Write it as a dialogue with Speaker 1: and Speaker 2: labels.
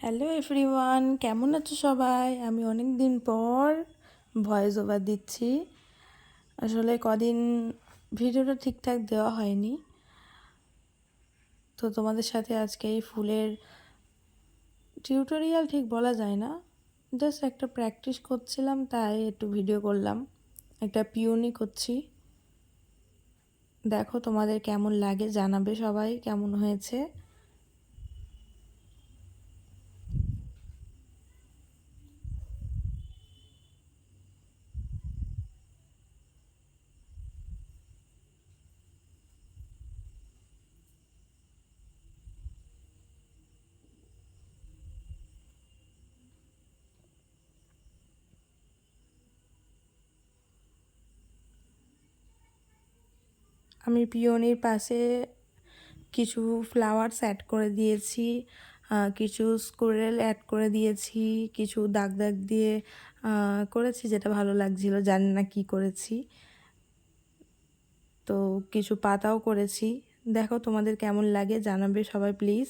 Speaker 1: Hello everyone, কেমন আছো সবাই? আমি অনেক দিন পর ভয়েস ওভার দিচ্ছি। আসলে কদিন ভিডিওটা ঠিকঠাক দেওয়া হয়নি, তো তোমাদের সাথে আজকে এই ফুলের টিউটোরিয়াল ঠিক বলা যায় না, জাস্ট একটা প্র্যাকটিস করছিলাম, তাই একটু ভিডিও করলাম। একটা পিওনি করছি, দেখো তোমাদের কেমন লাগে, জানাবে সবাই কেমন হয়েছে। আমি পিওনির পাশে কিছু ফ্লাওয়ার্স অ্যাড করে দিয়েছি, কিছু স্কোরেল অ্যাড করে দিয়েছি, কিছু দাগ দাগ দিয়ে করেছি, যেটা ভালো লাগছিল, জানি না কি করেছি। তো কিছু পাতাও করেছি, দেখো তোমাদের কেমন লাগে জানাবে সবাই প্লিজ।